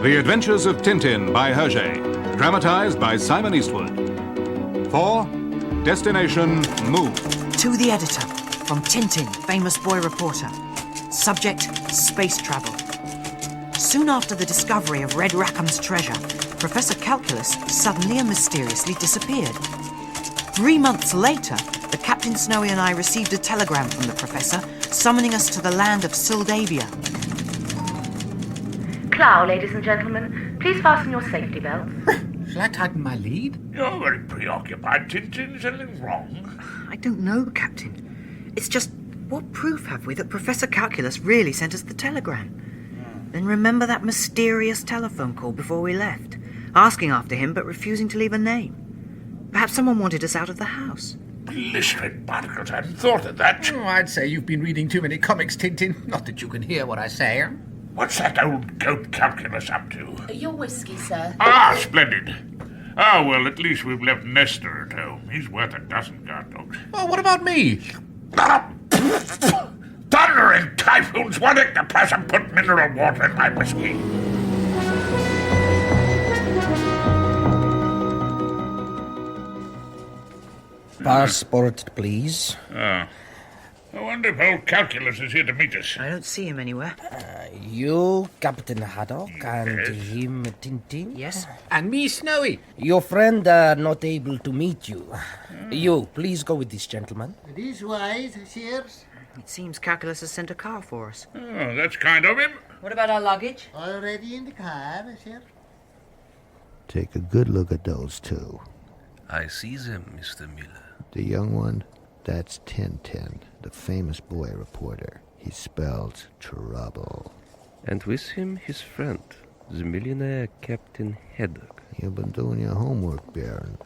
The Adventures of Tintin by Hergé, dramatized by Simon Eastwood. 4. Destination Move. To the editor, from Tintin, famous boy reporter. Subject, space travel. Soon after the discovery of Red Rackham's treasure, Professor Calculus suddenly and mysteriously disappeared. 3 months later, the Captain Snowy and I received a telegram from the Professor summoning us to the land of Sildavia. Clow, ladies and gentlemen, please fasten your safety belts. Shall I tighten my lead? You're very preoccupied, Tintin. Is anything wrong? I don't know, Captain. It's just, what proof have we that Professor Calculus really sent us the telegram? Then remember that mysterious telephone call before we left, asking after him but refusing to leave a name? Perhaps someone wanted us out of the house. Blistering barnacles, I hadn't thought of that. Oh, I'd say you've been reading too many comics, Tintin. Not that you can hear what I say. What's that old goat Calculus up to? Your whiskey, sir. Ah, splendid. Ah, well, at least we've left Nestor at home. He's worth a dozen guard dogs. Well, what about me? Ah, thundering typhoons! What ectoplasm put mineral water in my whiskey? Passport, please. Ah. I wonder if old Calculus is here to meet us. I don't see him anywhere. You, Captain Haddock, and him, Tintin. Yes? And me, Snowy. Your friend not able to meet you. You, please go with this gentleman. This wise, sirs. It seems Calculus has sent a car for us. Oh, that's kind of him. What about our luggage? Already in the car, sir. Take a good look at those two. I see them, Mr. Miller. The young one, that's Tintin, the famous boy reporter. He spells trouble. And with him his friend, the millionaire Captain Haddock. You've been doing your homework, Baron.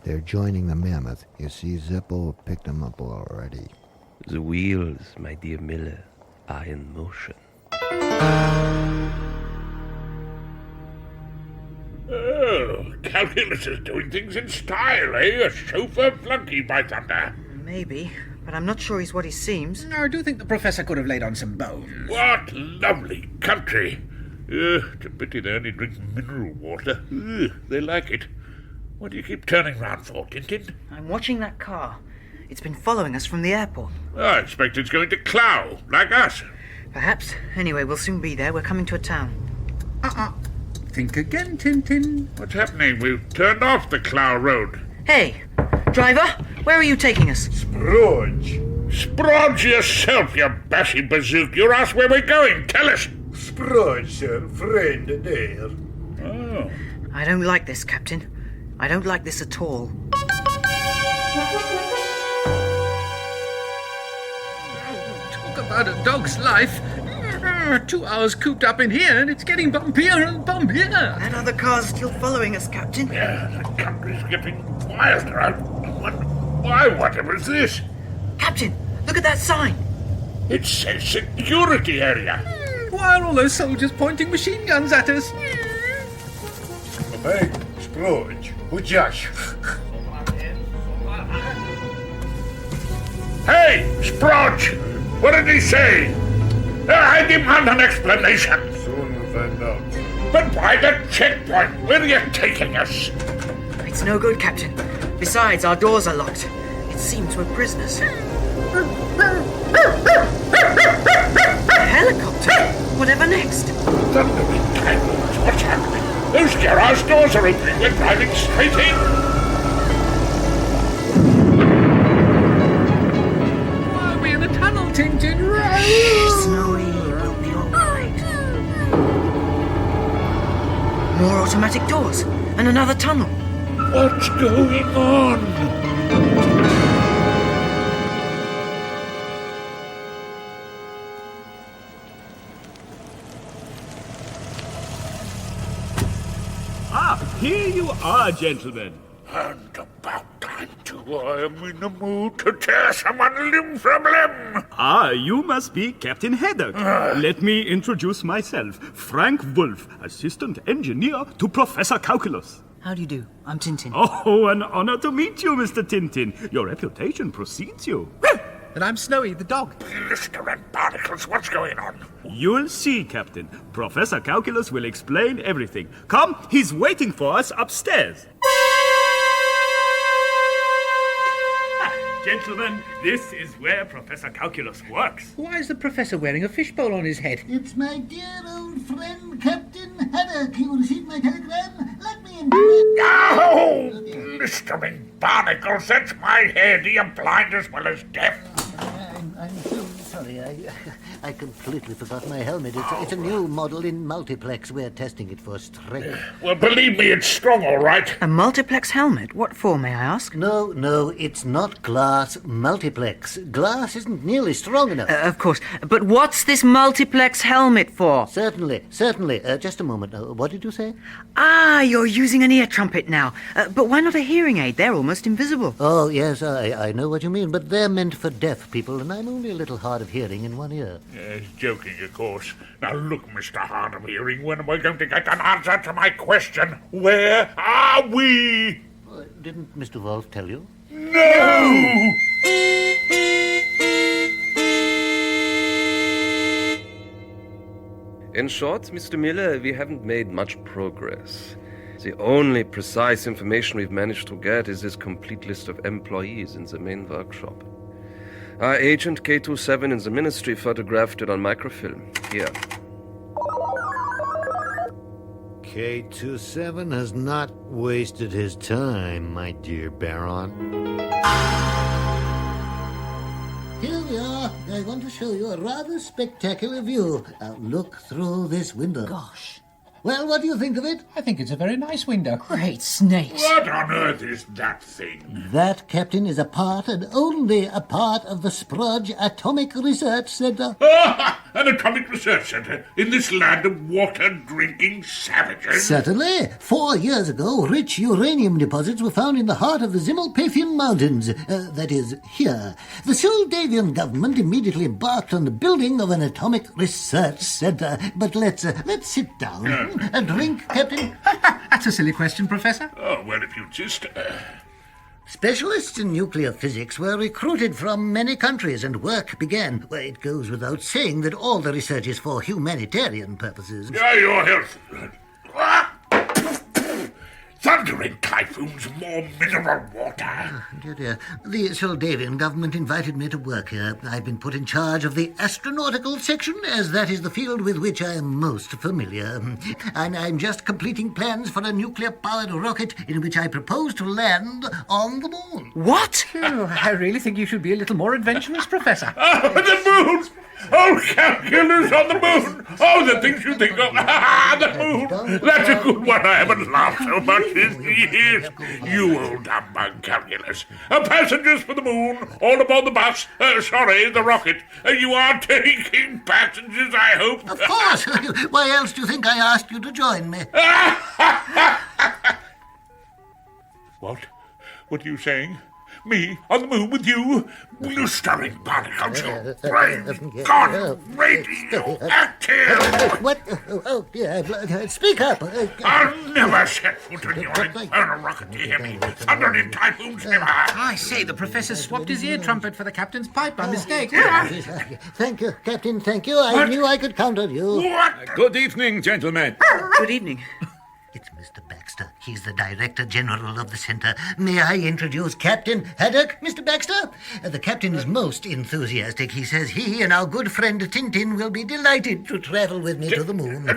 They're joining the Mammoth. You see, Zippo picked them up already. The wheels, my dear Miller, are in motion. Oh, Calculus is doing things in style, eh? A chauffeur flunky, by thunder. Maybe, but I'm not sure he's what he seems. No, I do think the Professor could have laid on some bones. What lovely country. It's a pity they only drink mineral water. They like it. What do you keep turning round for, Tintin? I'm watching that car. It's been following us from the airport. I expect it's going to Clow, like us. Perhaps. Anyway, we'll soon be there. We're coming to a town. Think again, Tintin. What's happening? We've turned off the Clow Road. Hey, driver, where are you taking us? Sprodge. Sprodge yourself, you bashy bazook. You asked where we're going. Tell us. Sprodge, sir. Friend there. Oh. I don't like this, Captain. I don't like this at all. Talk about a dog's life. 2 hours cooped up in here, and it's getting bumpier and bumpier. That other car's still following us, Captain. Yeah, the country's getting wilder. I wonder why. Whatever is this? Captain, look at that sign. It says security area. Why are all those soldiers pointing machine guns at us? Hey, Sprodge. Ujash. Hey, Sprodge! What did he say? I demand an explanation. Soon we'll find out. But why the checkpoint? Where are you taking us? It's no good, Captain. Besides, our doors are locked. It seems we're prisoners. A helicopter? Whatever next? Thundering typhoons, what's happening? Those garage doors are opening. We're driving straight in. Why are we in a tunnel, Tintin? Snowy, we'll be all right. More automatic doors and another tunnel. What's going on? Here you are, gentlemen. And about time too. I am in the mood to tear someone limb from limb. You must be Captain Haddock. Let me introduce myself. Frank Wolf, assistant engineer to Professor Calculus. How do you do? I'm Tintin. Oh, an honor to meet you, Mr. Tintin. Your reputation precedes you. And I'm Snowy, the dog. Blistering barnacles, what's going on? You'll see, Captain. Professor Calculus will explain everything. Come, he's waiting for us upstairs. Gentlemen, this is where Professor Calculus works. Why is the professor wearing a fishbowl on his head? It's my dear old friend, Captain Haddock. You received my telegram? Let me in. Oh, blistering barnacles, that's my head. Are you blind as well as deaf? I'm so sorry. I completely forgot my helmet. It's a new model in multiplex. We're testing it for strength. Well, believe me, it's strong, all right. A multiplex helmet? What for, may I ask? No, it's not glass multiplex. Glass isn't nearly strong enough. Of course. But what's this multiplex helmet for? Certainly. Just a moment. What did you say? Ah, you're using an ear trumpet now. But why not a hearing aid? They're almost invisible. Oh, yes, I know what you mean, but they're meant for deaf people, and I'm only a little hard of hearing in one ear. Yes, joking, of course. Now look, Mr. Hard of Hearing, when am I going to get an answer to my question? Where are we? Didn't Mr. Wolf tell you? No! In short, Mr. Miller, we haven't made much progress. The only precise information we've managed to get is this complete list of employees in the main workshop. Our agent K27 in the ministry photographed it on microfilm. Here. K27 has not wasted his time, my dear Baron. Here we are. I want to show you a rather spectacular view. Look through this window. Gosh. Well, what do you think of it? I think it's a very nice window. Great snakes. What on earth is that thing? That, Captain, is a part and only a part of the Sprudge Atomic Research Center. An atomic research center in this land of water-drinking savages? Certainly. 4 years ago, rich uranium deposits were found in the heart of the Zimmelpathian Mountains. That is, here. The Soldavian government immediately embarked on the building of an atomic research center. But let's sit down. A drink, Captain? That's a silly question, Professor. Oh, well, if you just... Specialists in nuclear physics were recruited from many countries and work began. Well, it goes without saying that all the research is for humanitarian purposes. Your health. Thundering typhoons, more mineral water. Dear. The Soldavian government invited me to work here. I've been put in charge of the astronautical section, as that is the field with which I am most familiar. And I'm just completing plans for a nuclear-powered rocket in which I propose to land on the moon. What? I really think you should be a little more adventurous, Professor. Oh, the moon! Oh, calculus on the moon! Oh, the things you think of. The moon! That's a good one. I haven't laughed so much in years. You old humbug, calculus. Passengers for the moon, all aboard the bus. The rocket. You are taking passengers, I hope. Of course. Why else do you think I asked you to join me? What? What are you saying? Me on the moon with you? Blistering barnacles, your brain gone radioactive! What? Oh, dear. Speak up. I'll never set foot on your infernal rocket, do you hear me? Thundering typhoons, never. I say, the Professor swapped his ear trumpet for the captain's pipe by mistake. Thank you, Captain, thank you. I knew I could count on you. What? Good evening, gentlemen. Good evening. It's Mr. Baxter. He's the Director General of the Center. May I introduce Captain Haddock, Mr. Baxter? The captain is most enthusiastic. He says he and our good friend Tintin will be delighted to travel with me to the moon.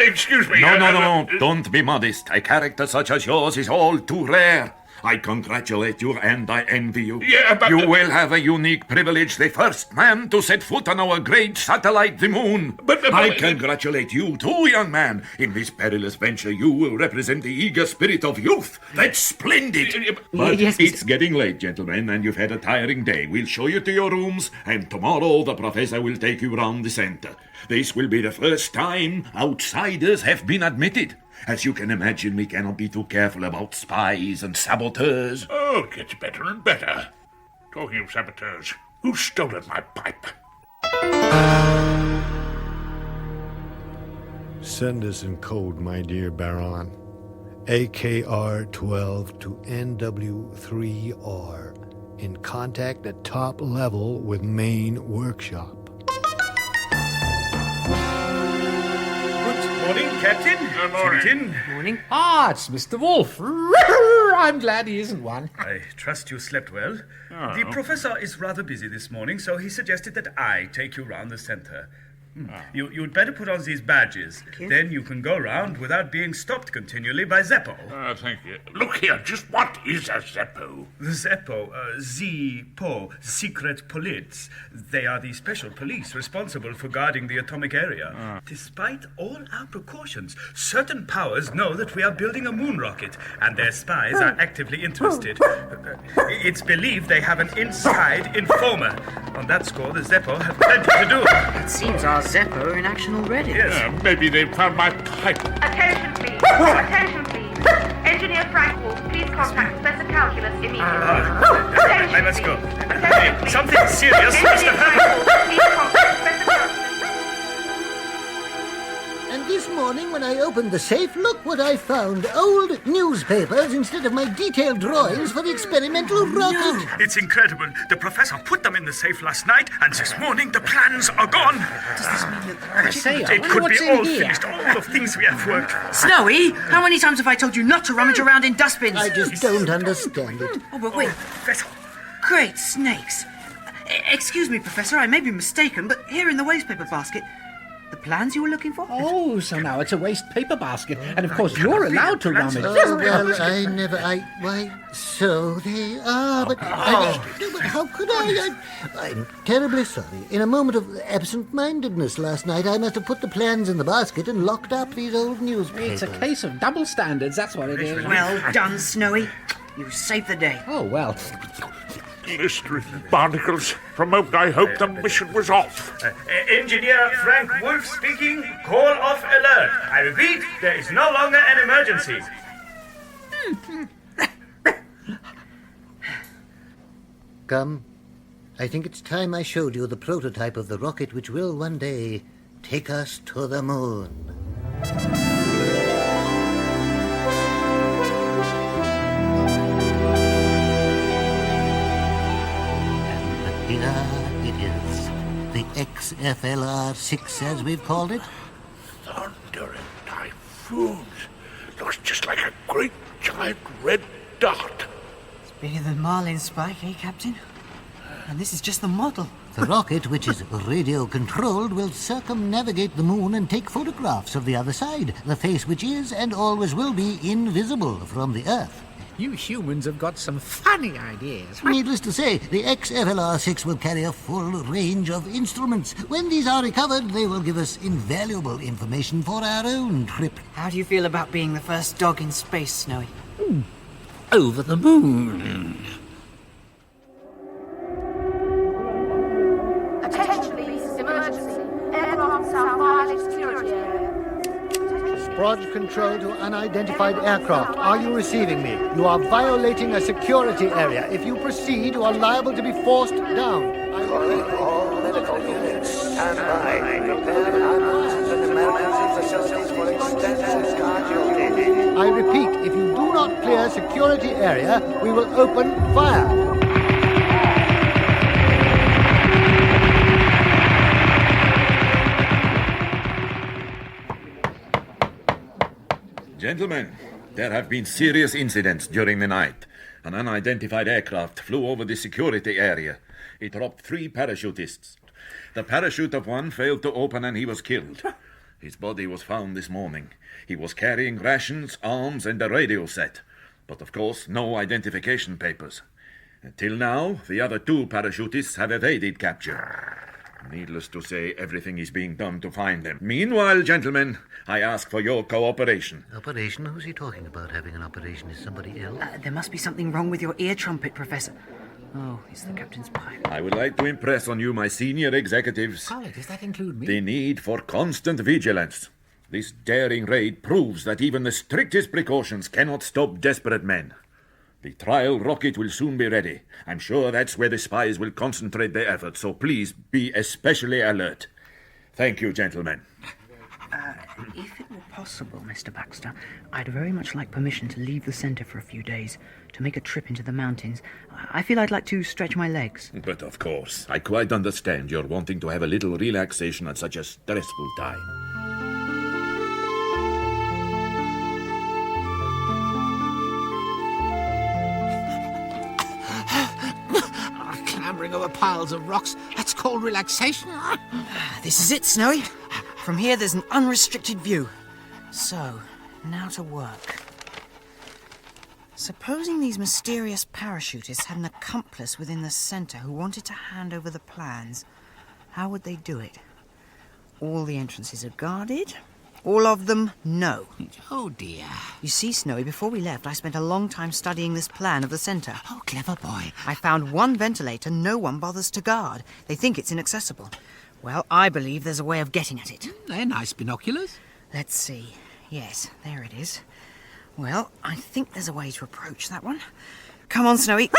Excuse me. No. Don't be modest. A character such as yours is all too rare. I congratulate you and I envy you. Yeah, but... You will have a unique privilege, the first man to set foot on our great satellite, the moon. But I congratulate you too, young man. In this perilous venture, you will represent the eager spirit of youth. That's splendid. But yes, it's getting late, gentlemen, and you've had a tiring day. We'll show you to your rooms, and tomorrow the professor will take you round the center. This will be the first time outsiders have been admitted. As you can imagine, we cannot be too careful about spies and saboteurs. Oh, it gets better and better. Talking of saboteurs, who's stolen my pipe? Send us in code, my dear Baron. AKR-12 to NW3R. In contact at top level with main workshop. Morning, Captain. Good morning. Tintin. Morning. Ah, it's Mr. Wolf. I'm glad he isn't one. I trust you slept well. Oh. The professor is rather busy this morning, so he suggested that I take you round the centre. You'd better put on these badges. Then you can go round without being stopped continually by Zeppo. Thank you. Look here, just what is a Zeppo? The Zeppo, Z-Po, Secret Police. They are the special police responsible for guarding the atomic area. Despite all our precautions, certain powers know that we are building a moon rocket, and their spies are actively interested. It's believed they have an inside informer. On that score, the Zeppo have plenty to do. It seems our Zeppo are in action already. Yes. Maybe they found my pipe. Attention, please. Attention, please. Engineer Frank Wolf, please contact Professor Calculus immediately. I must go. Attention, please. Something serious must Engineer have Frank happened. Wolf, please contact Professor Calculus. And this morning when I opened the safe, look what I found. Old newspapers instead of my detailed drawings for the experimental rocket. It's incredible. The professor put them in the safe last night, and this morning the plans are gone. Does this mean that... I say, I It wonder could what's be in all here. finished, all the things we have worked. Snowy, how many times have I told you not to rummage around in dustbins? I just don't understand it. Oh, but wait. Professor. Great snakes. Excuse me, Professor, I may be mistaken, but here in the wastepaper basket, the plans you were looking for? Oh, so now it's a waste paper basket. And of course, you're allowed to rummage. Oh, well, why, so they are, but how could I? I'm terribly sorry. In a moment of absent-mindedness last night, I must have put the plans in the basket and locked up these old newspapers. It's a case of double standards, that's what it is. Well done, Snowy. You saved the day. Oh, well. Mystery barnacles. From a moment I hope the mission was off. Engineer Frank Wolf speaking. Call off alert. I repeat, there is no longer an emergency. Come, I think it's time I showed you the prototype of the rocket which will one day take us to the moon. And here it is, the XFLR-6 as we've called it. Thundering typhoons. Looks just like a great giant red dot. It's bigger than Marlin's Spike, eh, Captain? And this is just the model. The rocket, which is radio-controlled, will circumnavigate the moon and take photographs of the other side, the face which is and always will be invisible from the Earth. You humans have got some funny ideas. Needless to say, the XFLR-6 will carry a full range of instruments. When these are recovered, they will give us invaluable information for our own trip. How do you feel about being the first dog in space, Snowy? Over the moon. Attention, please. Emergency. Aircraft South Violet security area. Prod control to unidentified aircraft. Are you receiving me? You are violating a security area. If you proceed, you are liable to be forced down. All medical units, stand by. Prepare ambulances and emergency facilities for extensive casualty. I repeat, if you do not clear security area, we will open fire. Gentlemen, there have been serious incidents during the night. An unidentified aircraft flew over the security area. It dropped 3 parachutists. The parachute of one failed to open and he was killed. His body was found this morning. He was carrying rations, arms, and a radio set. But of course, no identification papers. Till now, the other 2 parachutists have evaded capture. Needless to say, everything is being done to find them. Meanwhile, gentlemen, I ask for your cooperation. Operation? Who's he talking about having an operation? Is somebody ill? There must be something wrong with your ear trumpet, Professor. Oh, it's the captain's pipe. I would like to impress on you, my senior executives, Golly, does that include me? the need for constant vigilance. This daring raid proves that even the strictest precautions cannot stop desperate men. The trial rocket will soon be ready. I'm sure that's where the spies will concentrate their efforts, so please be especially alert. Thank you, gentlemen. If it were possible, Mr. Baxter, I'd very much like permission to leave the centre for a few days, to make a trip into the mountains. I feel I'd like to stretch my legs. But of course, I quite understand you're wanting to have a little relaxation at such a stressful time. clambering over piles of rocks. That's called relaxation. This is it, Snowy. From here, there's an unrestricted view. So, now to work. Supposing these mysterious parachutists had an accomplice within the centre who wanted to hand over the plans, how would they do it? All the entrances are guarded. All of them, no. Oh, dear. You see, Snowy, before we left, I spent a long time studying this plan of the centre. Oh, clever boy. I found one ventilator no one bothers to guard. They think it's inaccessible. Well, I believe there's a way of getting at it. They're nice binoculars. Let's see. Yes, there it is. Well, I think there's a way to approach that one. Come on, Snowy.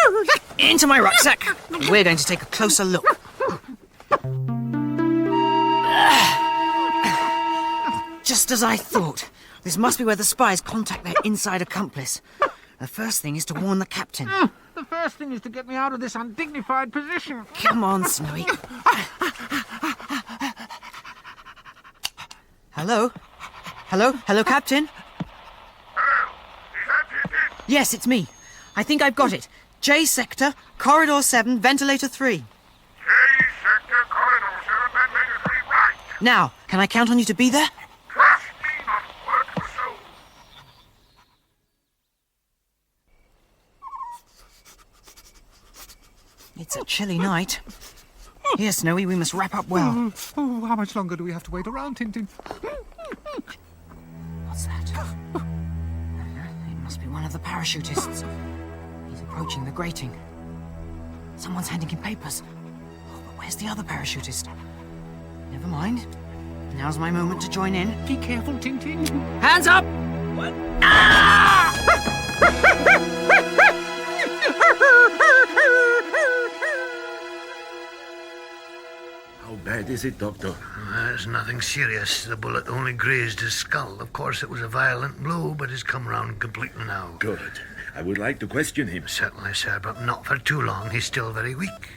Into my rucksack. We're going to take a closer look. Just as I thought. This must be where the spies contact their inside accomplice. The first thing is to warn the captain. The first thing is to get me out of this undignified position. Come on, Snowy. Hello? Hello, Captain? Yes, it's me. I think I've got it. J Sector, Corridor 7, Ventilator 3. J Sector, Corridor 7, Ventilator 3, right. Now, can I count on you to be there? Trust me, not word for soul. It's a chilly night. Here, Snowy, we must wrap up well. Oh, how much longer do we have to wait around, Tintin? What's that? It must be one of the parachutists. He's approaching the grating. Someone's handing him papers. Oh, but where's the other parachutist? Never mind. Now's my moment to join in. Be careful, Tintin. Hands up! What? Ah! How bad is it, Doctor? It's nothing serious. The bullet only grazed his skull. Of course, it was a violent blow, but he's come round completely now. Good. I would like to question him. Certainly, sir, but not for too long. He's still very weak.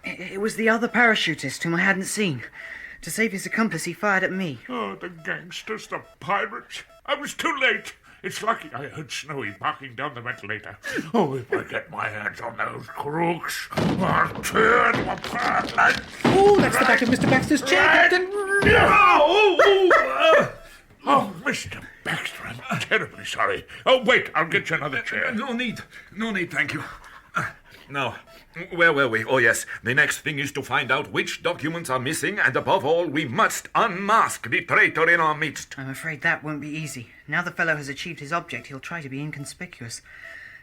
It was the other parachutist whom I hadn't seen. To save his accomplice, he fired at me. Oh, the gangsters, the pirates. I was too late. It's lucky I heard Snowy barking down the ventilator. Oh, if I get my hands on those crooks, I'll tear them apart like... Oh, that's the back of Mr. Baxter's chair, Captain. Oh, Mr. Baxter, I'm terribly sorry. Oh, wait, I'll get you another chair. No need, thank you. Now, where were we? Oh, yes. The next thing is to find out which documents are missing, and above all, we must unmask the traitor in our midst. I'm afraid that won't be easy. Now the fellow has achieved his object, he'll try to be inconspicuous.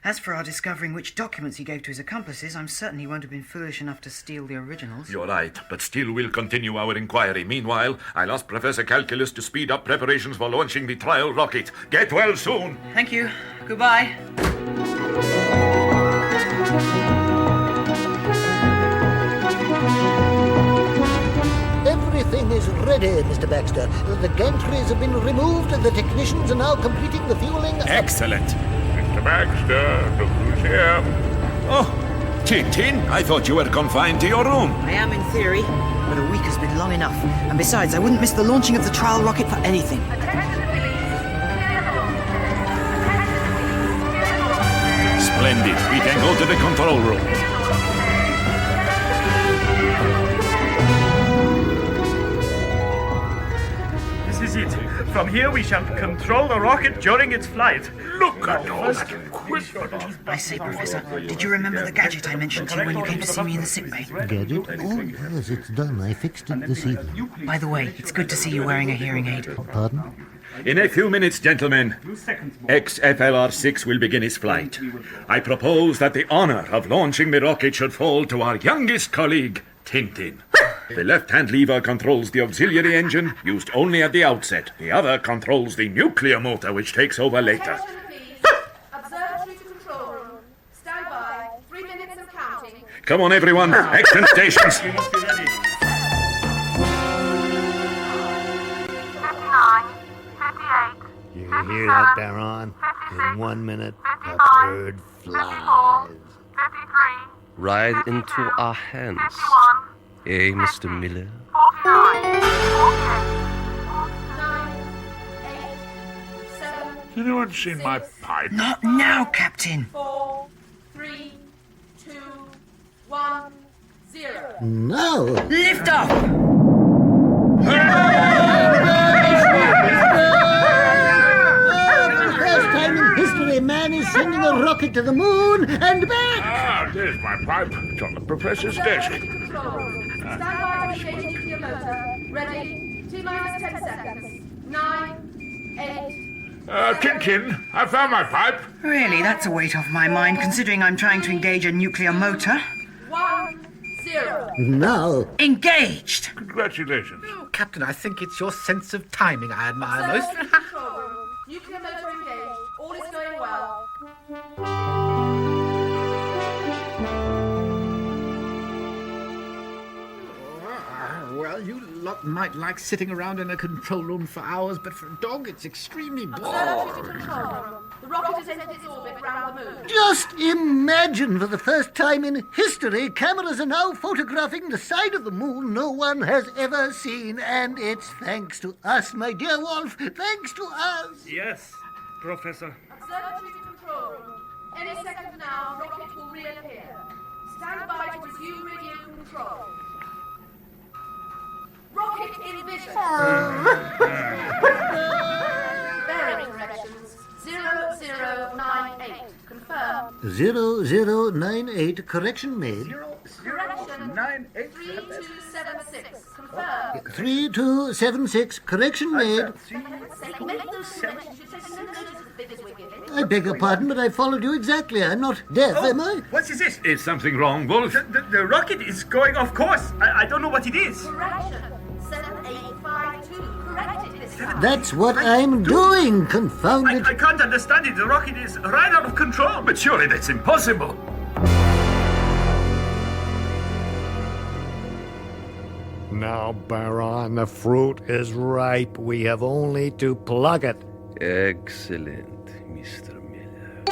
As for our discovering which documents he gave to his accomplices, I'm certain he won't have been foolish enough to steal the originals. You're right, but still we'll continue our inquiry. Meanwhile, I'll ask Professor Calculus to speed up preparations for launching the trial rocket. Get well soon. Thank you. Goodbye. Everything is ready, Mr. Baxter. The gantries have been removed and the technicians are now completing the fueling. Excellent. Mr. Baxter, look who's here. Oh, Tintin, I thought you were confined to your room. I am in theory, but a week has been long enough. And besides, I wouldn't miss the launching of the trial rocket for anything. Splendid. We can go to the control room. This is it. From here we shall control the rocket during its flight. Look at all that equipment. I say, Professor, did you remember the gadget I mentioned to you when you came to see me in the sickbay? Gadget? Oh, yes, it's done. I fixed it this evening. By the way, it's good to see you wearing a hearing aid. Pardon? In a few minutes, gentlemen, XFLR-6 will begin its flight. I propose that the honor of launching the rocket should fall to our youngest colleague, Tintin. The left-hand lever controls the auxiliary engine, used only at the outset. The other controls the nuclear motor, which takes over later. Attention, please. Observatory to control room. Stand by. 3 minutes and counting. Come on, everyone. Action stations. 59, 58. You hear that, Baron? In 1 minute, the bird flies. 53. Right into our hands. 51. Eh, Mr. Miller? 49. 9, 8, 7. Anyone seen my pipe? Not now, Captain. 4, 3, 2, 1, 0. Now. Lift off! For the first time in history, man is sending a rocket to the moon and back! Ah, there's my pipe. It's on the professor's desk. Stand by to engage nuclear motor. Ready? T-minus 10 seconds. 9, 8... Tintin, I found my pipe. Really, that's a weight off my mind, considering I'm trying to engage a nuclear motor. 1, 0. Now. Engaged! Congratulations. Oh, Captain, I think it's your sense of timing I admire most. Observatory control room. Nuclear motor engaged. All is going well. Well, you lot might like sitting around in a control room for hours, but for a dog, it's extremely Observatory boring. control room. The rocket has entered its orbit round the moon. Just imagine, for the first time in history, cameras are now photographing the side of the moon no one has ever seen. And it's thanks to us, my dear Wolf. Thanks to us. Yes, Professor. Observatory to control room. Any second now, rocket will reappear. Stand by to resume radio control. Rocket in vision. Bearing corrections. 0098. Confirm. 0098, correction made. Correction. 3276. Confirm. 3276, correction made. Make those corrections. You're taking no notice of the figures we're giving. I beg your pardon, but I followed you exactly. I'm not deaf, am I? What is this? Is something wrong, Wolf? The rocket is going off course. I don't know what it is. Correction. 7852. Corrected this time. That's what I'm doing, confounded. I can't understand it. The rocket is right out of control. But surely that's impossible. Now, Baron, the fruit is ripe. We have only to pluck it. Excellent, Mr. Miller.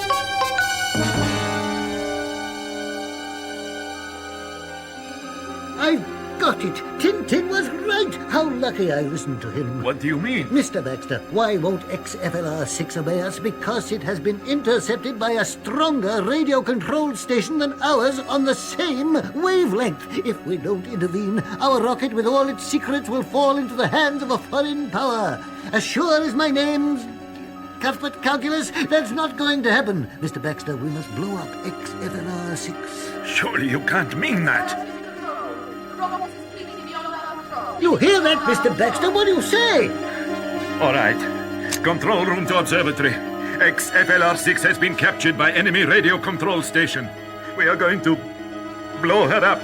I've got it. Tintin was right. How lucky I listened to him. What do you mean? Mr. Baxter, why won't XFLR-6 obey us? Because it has been intercepted by a stronger radio-controlled station than ours on the same wavelength. If we don't intervene, our rocket with all its secrets will fall into the hands of a foreign power. As sure as my name's Cuthbert Calculus, that's not going to happen. Mr. Baxter, we must blow up XFLR-6. Surely you can't mean that. The rocket is completely beyond our control. You hear that, Mr. Baxter? What do you say? All right. Control room to observatory. XFLR-6 has been captured by enemy radio control station. We are going to blow her up.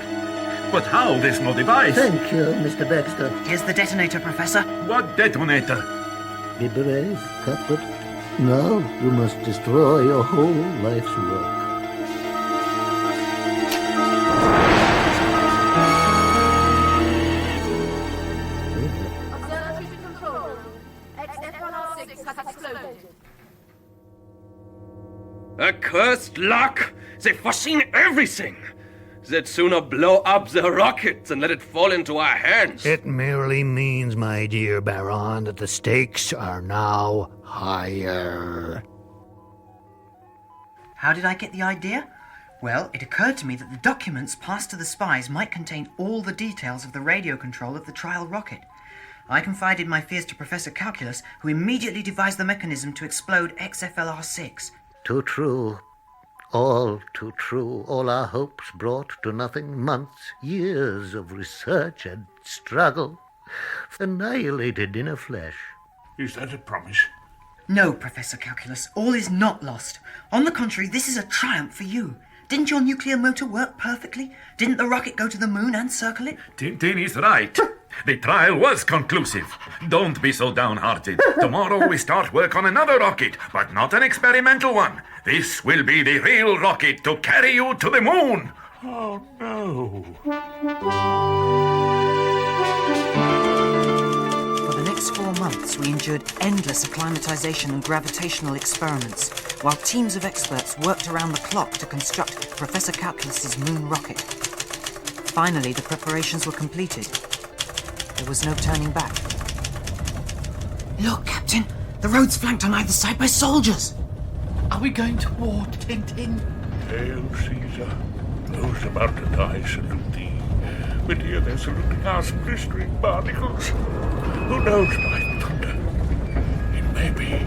But how? There's no device. Thank you, Mr. Baxter. Here's the detonator, Professor. What detonator? Be brave, Cuthbert. Now you must destroy your whole life's work. Observatory to control room. XFLR-6 has exploded. Accursed luck! They've foreseen everything! They'd sooner blow up the rocket than let it fall into our hands. It merely means, my dear Baron, that the stakes are now higher. How did I get the idea? Well, it occurred to me that the documents passed to the spies might contain all the details of the radio control of the trial rocket. I confided my fears to Professor Calculus, who immediately devised the mechanism to explode XFLR-6. Too true. All too true. All our hopes brought to nothing. Months, years of research and struggle. Annihilated in a flash. Is that a promise? No, Professor Calculus, all is not lost. On the contrary, this is a triumph for you. Didn't your nuclear motor work perfectly? Didn't the rocket go to the moon and circle it? Tintin is right. The trial was conclusive. Don't be so downhearted. Tomorrow we start work on another rocket, but not an experimental one. This will be the real rocket to carry you to the moon. Oh, no. For the next 4 months, we endured endless acclimatization and gravitational experiments, while teams of experts worked around the clock to construct Professor Calculus's moon rocket. Finally, the preparations were completed. There was no turning back. Look, Captain! The road's flanked on either side by soldiers! Are we going to war, Tintin? Hail Caesar. Those about to die salute thee. But here they're saluting us blistering barnacles. Who knows, my thunder? It may be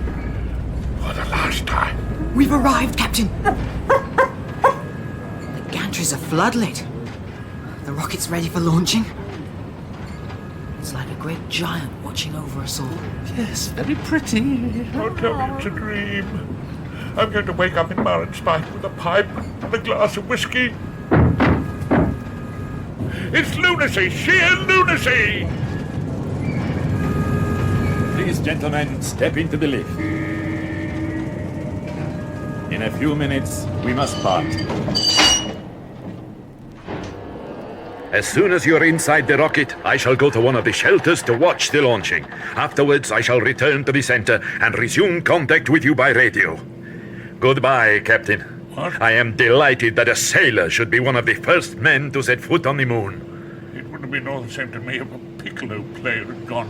for the last time. We've arrived, Captain. The gantries are floodlit. The rocket's ready for launching. It's like a great giant watching over us all. Yes, very pretty. Don't tell me it's a dream. I'm going to wake up in Marenspike with a pipe and a glass of whiskey. It's lunacy, sheer lunacy! Please, gentlemen, step into the lift. In a few minutes, we must part. As soon as you're inside the rocket, I shall go to one of the shelters to watch the launching. Afterwards, I shall return to the center and resume contact with you by radio. Goodbye, Captain. What? I am delighted that a sailor should be one of the first men to set foot on the moon. It would have been all the same to me if a piccolo player had gone.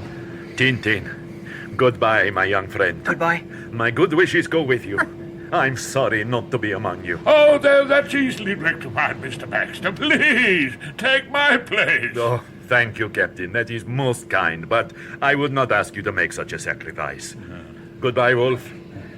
Tintin, goodbye, my young friend. Goodbye. My good wishes go with you. I'm sorry not to be among you. Oh, that's easily rectified, Mr. Baxter. Please, take my place. Oh, thank you, Captain. That is most kind, but I would not ask you to make such a sacrifice. Goodbye, Wolf,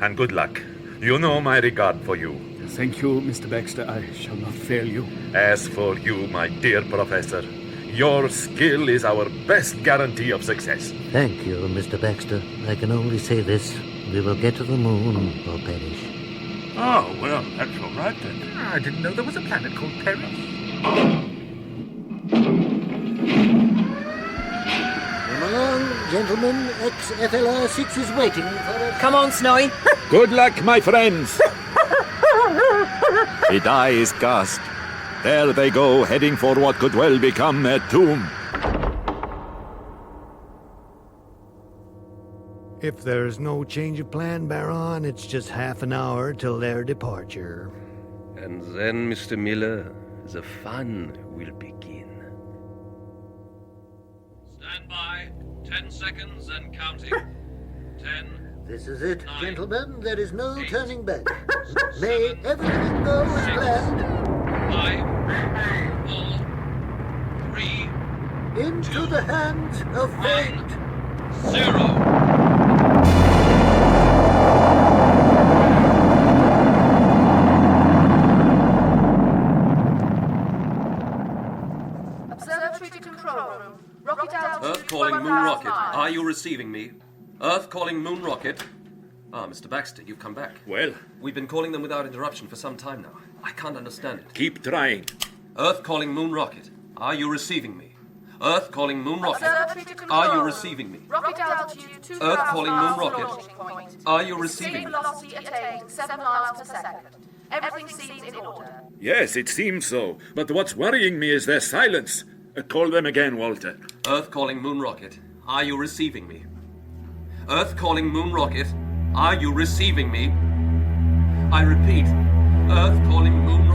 and good luck. You know my regard for you. Thank you, Mr. Baxter. I shall not fail you. As for you, my dear Professor, your skill is our best guarantee of success. Thank you, Mr. Baxter. I can only say this. We will get to the moon or perish. Oh, well, that's all right then. I didn't know there was a planet called Paris. Come along, gentlemen. XFLR 6 is waiting for us. Come on, Snowy. Good luck, my friends. The die is cast. There they go, heading for what could well become a tomb. If there's no change of plan, Baron, it's just half an hour till their departure. And then, Mr. Miller, the fun will begin. Stand by. 10 seconds and counting. 10. This is it, 9, gentlemen. There is no 8, turning back. May everything go as 6, planned. 5, 4, 3, Into the hands of fate. 0. Observatory to control room. Rocket altitude. Earth calling 12,000 Moon Rocket. miles. Are you receiving me? Earth calling Moon Rocket. Ah, Mr. Baxter, you've come back. Well, We've been calling them without interruption for some time now. I can't understand it. keep trying. Earth calling Moon Rocket. Are you receiving me? Earth calling Moon Rocket. Observatory to control Are you room. receiving me? Rocket altitude 2,000 Earth calling Moon miles Rocket. launching point. Are you receiving Escape me? velocity attained 7 miles per second. Everything seems in order. Yes, it seems so. But what's worrying me is their silence. Call them again, Walter. Earth calling Moon Rocket. Are you receiving me? Earth calling Moon Rocket. Are you receiving me? I repeat, Earth calling Moon